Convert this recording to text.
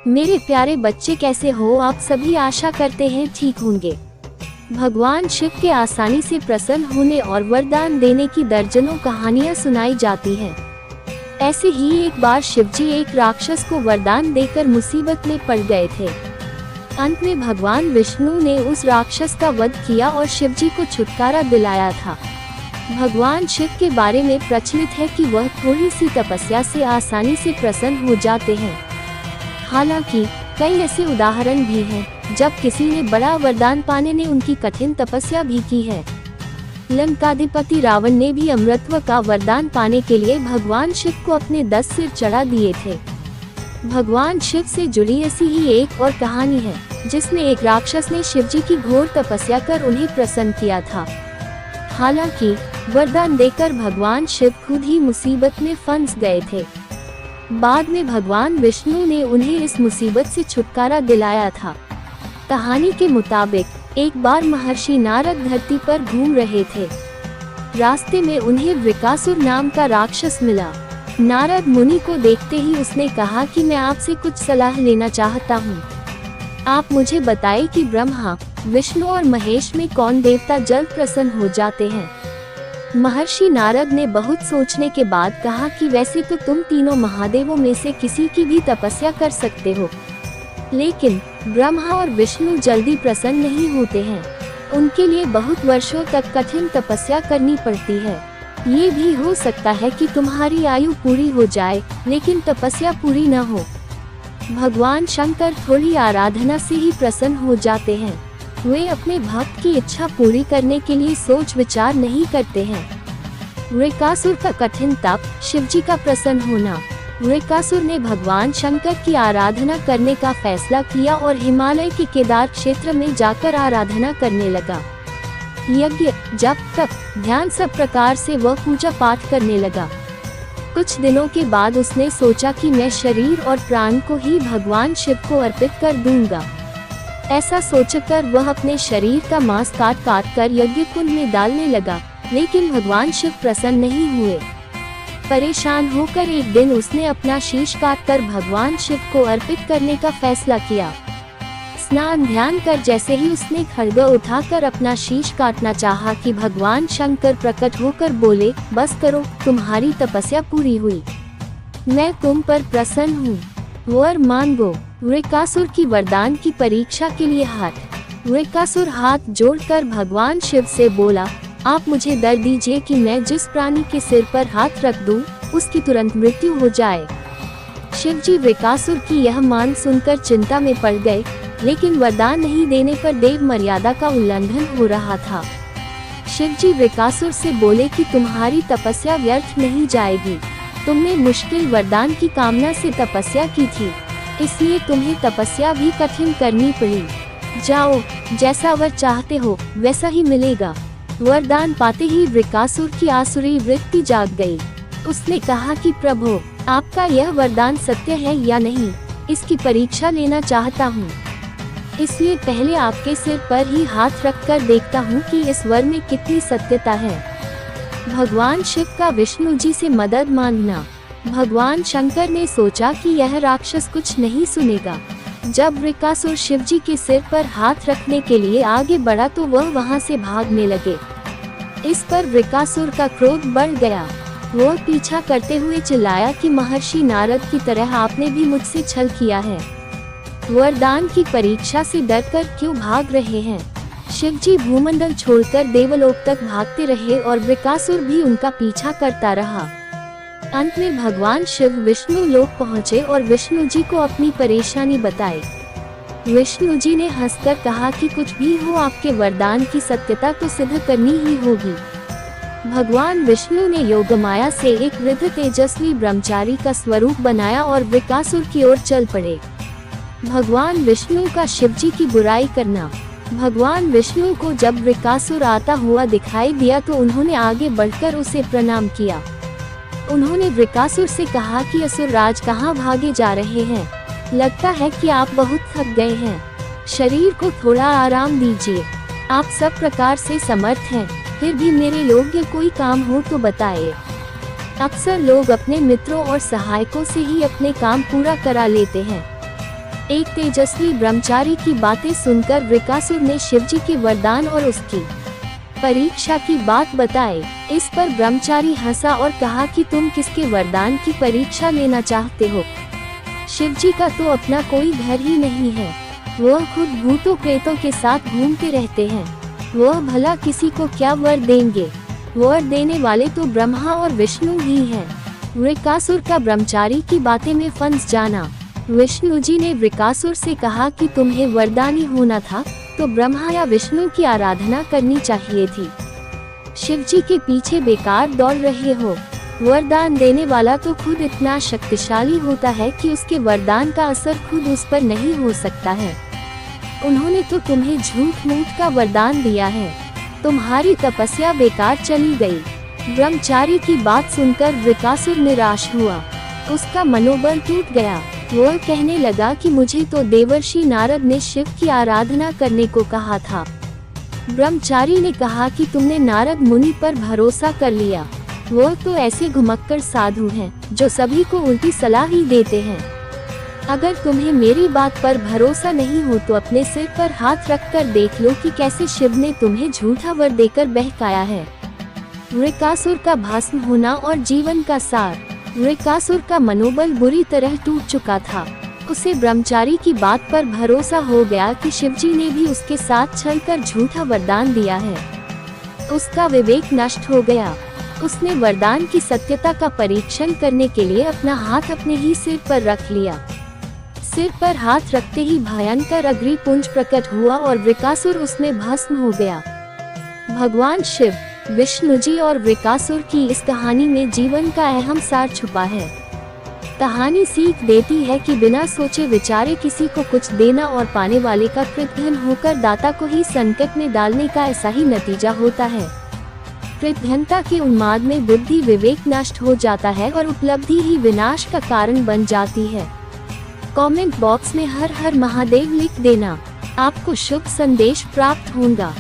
मेरे प्यारे बच्चे कैसे हो आप सभी, आशा करते हैं ठीक होंगे। भगवान शिव के आसानी से प्रसन्न होने और वरदान देने की दर्जनों कहानियां सुनाई जाती हैं। ऐसे ही एक बार शिवजी एक राक्षस को वरदान देकर मुसीबत में पड़ गए थे। अंत में भगवान विष्णु ने उस राक्षस का वध किया और शिवजी को छुटकारा दिलाया था। भगवान शिव के बारे में प्रचलित है कि वह थोड़ी सी तपस्या से आसानी से प्रसन्न हो जाते हैं। हालांकि कई ऐसे उदाहरण भी हैं जब किसी ने बड़ा वरदान पाने ने उनकी कठिन तपस्या भी की है। लंकाधिपति रावण ने भी अमृतत्व का वरदान पाने के लिए भगवान शिव को अपने 10 सिर चढ़ा दिए थे। भगवान शिव से जुड़ी ऐसी ही एक और कहानी है जिसमें एक राक्षस ने शिवजी की घोर तपस्या कर उन्हें प्रसन्न किया था। हालांकि वरदान देकर भगवान शिव खुद ही मुसीबत में फंस गए थे। बाद में भगवान विष्णु ने उन्हें इस मुसीबत से छुटकारा दिलाया था। कहानी के मुताबिक एक बार महर्षि नारद धरती पर घूम रहे थे। रास्ते में उन्हें वृकासुर नाम का राक्षस मिला। नारद मुनि को देखते ही उसने कहा कि मैं आपसे कुछ सलाह लेना चाहता हूँ। आप मुझे बताएं कि ब्रह्मा, विष्णु और महेश में कौन देवता जल्द प्रसन्न हो जाते हैं। महर्षि नारद ने बहुत सोचने के बाद कहा कि वैसे तो तुम तीनों महादेवों में से किसी की भी तपस्या कर सकते हो, लेकिन ब्रह्मा और विष्णु जल्दी प्रसन्न नहीं होते हैं। उनके लिए बहुत वर्षों तक कठिन तपस्या करनी पड़ती है। ये भी हो सकता है कि तुम्हारी आयु पूरी हो जाए लेकिन तपस्या पूरी न हो। भगवान शंकर थोड़ी आराधना से ही प्रसन्न हो जाते हैं। वे अपने भक्त की इच्छा पूरी करने के लिए सोच विचार नहीं करते हैं। वृकासुर का कठिन तप, शिवजी का प्रसन्न होना। वृकासुर ने भगवान शंकर की आराधना करने का फैसला किया और हिमालय के केदार क्षेत्र में जाकर आराधना करने लगा। यज्ञ, जप, तप, ध्यान सब प्रकार से वह पूजा पाठ करने लगा। कुछ दिनों के बाद उसने सोचा कि मैं शरीर और प्राण को ही भगवान शिव को अर्पित कर दूंगा। ऐसा सोचकर वह अपने शरीर का मांस काट काट कर यज्ञ कुंड में डालने लगा, लेकिन भगवान शिव प्रसन्न नहीं हुए। परेशान होकर एक दिन उसने अपना शीश काटकर भगवान शिव को अर्पित करने का फैसला किया। स्नान ध्यान कर जैसे ही उसने खड्ग उठाकर अपना शीश काटना चाहा कि भगवान शंकर प्रकट होकर बोले, बस करो, तुम्हारी तपस्या पूरी हुई, मैं तुम पर प्रसन्न हूँ, वर मांगो। वृकासुर की वरदान की परीक्षा के लिए हाथ। वृकासुर हाथ जोड़कर भगवान शिव से बोला, आप मुझे वर दीजिए कि मैं जिस प्राणी के सिर पर हाथ रख दूं, उसकी तुरंत मृत्यु हो जाए। शिवजी वृकासुर की यह मांग सुनकर चिंता में पड़ गए, लेकिन वरदान नहीं देने पर देव मर्यादा का उल्लंघन हो रहा था। शिवजी वृकासुर से बोले कि तुम्हारी तपस्या व्यर्थ नहीं जाएगी। तुमने मुश्किल वरदान की कामना से तपस्या की थी, इसलिए तुम्हें तपस्या भी कठिन करनी पड़ी। जाओ, जैसा वर चाहते हो वैसा ही मिलेगा। वरदान पाते ही वृकासुर की आसुरी वृत्ति जाग गई। उसने कहा कि प्रभु, आपका यह वरदान सत्य है या नहीं, इसकी परीक्षा लेना चाहता हूँ। इसलिए पहले आपके सिर पर ही हाथ रखकर देखता हूँ कि इस वर में कितनी सत्यता है। भगवान शिव का विष्णु जी से मदद मांगना। भगवान शंकर ने सोचा कि यह राक्षस कुछ नहीं सुनेगा। जब वृकासुर शिवजी के सिर पर हाथ रखने के लिए आगे बढ़ा तो वह वहां से भागने लगे। इस पर वृकासुर का क्रोध बढ़ गया। वह पीछा करते हुए चिल्लाया कि महर्षि नारद की तरह आपने भी मुझसे छल किया है। वरदान की परीक्षा से डरकर क्यों भाग रहे हैं। शिवजी भूमंडल छोड़कर देवलोक तक भागते रहे और वृकासुर भी उनका पीछा करता रहा। अंत में भगवान शिव विष्णु लोक पहुँचे और विष्णु जी को अपनी परेशानी बताई। विष्णु जी ने हंसकर कहा कि कुछ भी हो, आपके वरदान की सत्यता तो सिद्ध करनी ही होगी। भगवान विष्णु ने योगमाया से एक वृद्ध तेजस्वी ब्रह्मचारी का स्वरूप बनाया और वृकासुर की ओर चल पड़े। भगवान विष्णु का शिवजी की बुराई करना। भगवान विष्णु को जब वृकासुर आता हुआ दिखाई दिया तो उन्होंने आगे बढ़कर उसे प्रणाम किया। उन्होंने वृकासुर से कहा कि असुर राज कहाँ भागे जा रहे हैं, लगता है कि आप बहुत थक गए हैं, शरीर को थोड़ा आराम दीजिए। आप सब प्रकार से समर्थ हैं, फिर भी मेरे योग्य कोई काम हो तो बताइए। अक्सर लोग अपने मित्रों और सहायकों से ही अपने काम पूरा करा लेते हैं। एक तेजस्वी ब्रह्मचारी की बातें सुनकर वृकासुर ने शिवजी के वरदान और उसकी परीक्षा की बात बताई। इस पर ब्रह्मचारी हंसा और कहा कि तुम किसके वरदान की परीक्षा लेना चाहते हो? शिवजी का तो अपना कोई घर ही नहीं है, वह खुद भूतों प्रेतों के साथ घूमते रहते हैं, वह भला किसी को क्या वर देंगे? वर देने वाले तो ब्रह्मा और विष्णु ही हैं। वृकासुर का ब्रह्मचारी की बातें में फंस जाना। विष्णु जी ने वृकासुर से कहा कि तुम्हें वरदानी होना था तो ब्रह्मा या विष्णु की आराधना करनी चाहिए थी। शिवजी के पीछे बेकार दौड़ रहे हो। वरदान देने वाला तो खुद इतना शक्तिशाली होता है कि उसके वरदान का असर खुद उस पर नहीं हो सकता है। उन्होंने तो तुम्हें झूठ मूठ का वरदान दिया है, तुम्हारी तपस्या बेकार चली गई। ब्रह्मचारी की बात सुनकर वृकासुर निराश हुआ, उसका मनोबल टूट गया। वह कहने लगा कि मुझे तो देवर्षि नारद ने शिव की आराधना करने को कहा था। ब्रह्मचारी ने कहा कि तुमने नारद मुनि पर भरोसा कर लिया, वह तो ऐसे घुमक्कड़ साधु हैं जो सभी को उल्टी सलाह ही देते हैं। अगर तुम्हें मेरी बात पर भरोसा नहीं हो तो अपने सिर पर हाथ रखकर देख लो कि कैसे शिव ने तुम्हें झूठा वर देकर बहकाया है। वृकासुर का भस्म होना और जीवन का सार। वृकासुर का मनोबल बुरी तरह टूट चुका था। उसे ब्रह्मचारी की बात पर भरोसा हो गया कि शिवजी ने भी उसके साथ छलकर झूठा वरदान दिया है। उसका विवेक नष्ट हो गया। उसने वरदान की सत्यता का परीक्षण करने के लिए अपना हाथ अपने ही सिर पर रख लिया। सिर पर हाथ रखते ही भयंकर अग्निपुंज प्रकट हुआ और वृकासुर उसमें भस्म हो गया। भगवान शिव, विष्णु जी और वृकासुर की इस कहानी में जीवन का अहम सार छुपा है। कहानी सीख देती है कि बिना सोचे विचारे किसी को कुछ देना और पाने वाले का कृतघ्न होकर दाता को ही संकट में डालने का ऐसा ही नतीजा होता है। कृतघ्नता के उन्माद में बुद्धि विवेक नष्ट हो जाता है और उपलब्धि ही विनाश का कारण बन जाती है। कमेंट बॉक्स में हर हर महादेव लिख देना, आपको शुभ संदेश प्राप्त होगा।